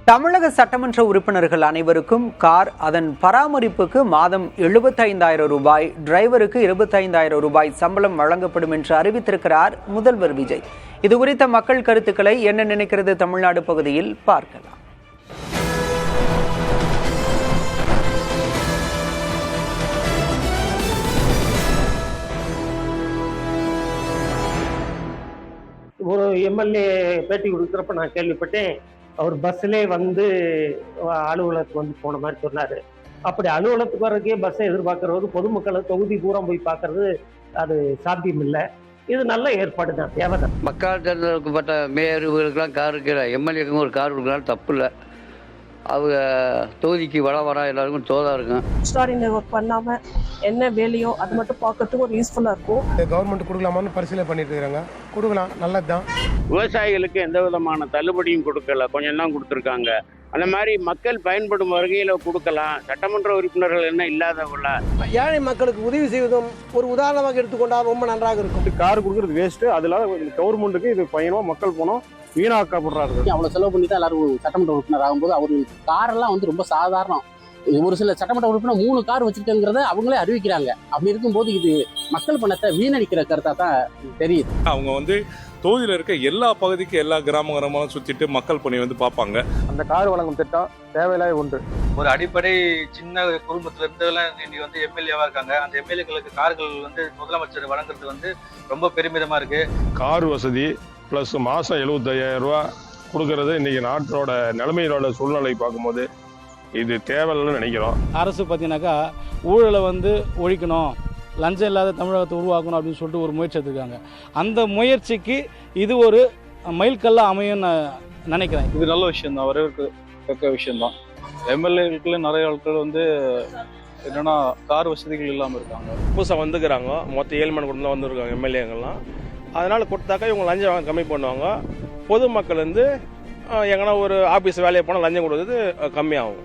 தமிழக சட்டமன்ற உறுப்பினர்கள் அனைவருக்கும் கார், அதன் பராமரிப்புக்கு மாதம் 75,000 ரூபாய், டிரைவருக்கு 25,000 ரூபாய் சம்பளம் வழங்கப்படும் என்று அறிவித்திருக்கிறார் முதல்வர் விஜய். இது குறித்த மக்கள் கருத்துக்களை என்ன நினைக்கிறது தமிழ்நாடு பகுதியில் பார்க்கலாம். ஒரு எம்எல்ஏ பேட்டி கொடுக்குறப்ப நான் கேள்விப்பட்டேன், அவர் பஸ்ஸிலே வந்து அலுவலகத்துக்கு வந்து போன மாதிரி சொன்னார். அப்படி அலுவலகத்துக்கு வர்றதுக்கே பஸ்ஸை எதிர்பார்க்கறது, பொதுமக்களை தொகுதி பூரா போய் பார்க்கறது அது சாத்தியம் இல்லை. இது நல்ல ஏற்பாடு தான், தேவை தான். மக்கள் தேர்ந்தெடுக்கப்பட்ட மேயர்களுக்கெல்லாம் கார் இருக்கிற எம்எல்ஏக்கும் ஒரு கார் கொடுக்குறாலும் தப்பு இல்லை. அவங்க தொகுதிக்கு வர எல்லாருக்கும் தோதாக இருக்கும். ஸ்டாரிங் ஒர்க் பண்ணாமல் என்ன வேலையோ அது மட்டும் பார்க்கறதுக்கு ஒரு யூஸ்ஃபுல்லாக இருக்கும். கவர்மெண்ட் கொடுக்கலாமான்னு பரிசீலனை பண்ணிட்டு இருக்காங்க. கொடுக்கலாம், நல்லது தான். விவசாயிகளுக்கு எந்த விதமான தள்ளுபடியும் கொடுக்கல, கொஞ்சம் தான் கொடுத்துருக்காங்க. அந்த மாதிரி மக்கள் பயன்படும் வகையில் கொடுக்கலாம். சட்டமன்ற உறுப்பினர்கள் என்ன இல்லாதவங்கள ஏழை மக்களுக்கு உதவி செய்வதும் ஒரு உதாரணமாக எடுத்துக்கொண்டால் ரொம்ப நன்றாக இருக்கும். கார் கொடுக்குறது வேஸ்ட்டு. அதில் கவர்மெண்ட்டுக்கு இது பயணமாக மக்கள் போனோம் வீணாக்கப்படுறாரு. அவ்வளோ செலவு பண்ணி தான் எல்லாரும் சட்டமன்ற உறுப்பினர் ஆகும்போது அவர்களுக்கு காரெல்லாம் வந்து ரொம்ப சாதாரணம். ஒரு சில சட்டமன்ற உறுப்பினர் 3 கார் வச்சிருக்கங்கிறத அவங்களே அறிவிக்கிறாங்க. அப்படி இருக்கும்போது இது மக்கள் பணத்தை வீணடிக்கிற கருத்தா தான் தெரியுது. அவங்க வந்து தொகுதியில் இருக்க எல்லா பகுதிக்கும் எல்லா கிராம சுற்றிட்டு மக்கள் பணி வந்து பார்ப்பாங்க. அந்த கார் வழங்கும் திட்டம் தேவையில்லாத ஒன்று. ஒரு அடிப்படை சின்ன குடும்பத்தில் இருந்தவெல்லாம் இன்னைக்கு வந்து எம்எல்ஏவா இருக்காங்க. அந்த எம்எல்ஏக்களுக்கு கார்கள் வந்து முதலமைச்சர் வழங்குறது வந்து ரொம்ப பெருமிதமா இருக்கு. கார் வசதி ப்ளஸ் மாதம் 75,000 ரூபா கொடுக்கறது இன்னைக்கு நாட்டோட நிலைமையோட சூழ்நிலை பார்க்கும்போது இது தேவையில்லைன்னு நினைக்கிறோம். அரசு பார்த்தீங்கன்னாக்கா ஊழலை வந்து ஒழிக்கணும், லஞ்சம் இல்லாத தமிழகத்தை உருவாக்கணும் அப்படின்னு சொல்லிட்டு ஒரு முயற்சி எடுத்துருக்காங்க. அந்த முயற்சிக்கு இது ஒரு மைல்கல்லாக அமையும் நான் நினைக்கிறேன். இது நல்ல விஷயம் தான், வரவேற்கத்தக்க விஷயம்தான். எம்எல்ஏக்களுக்குள்ள நிறைய ஆட்கள் வந்து என்னன்னா கார் வசதிகள் இல்லாமல் இருக்காங்க. புதுசாக வந்துக்கிறாங்க, மொத்தம் 7 மணி கூட வந்துருக்காங்க எம்எல்ஏங்கள்லாம். அதனால் கொடுத்தாக்கா இவங்க லஞ்சம் கம்மி பண்ணுவாங்க. பொதுமக்கள் வந்து எங்கன்னா ஒரு ஆஃபீஸ் வேலையை போனால் லஞ்சம் கொடுத்தது கம்மியாகும்.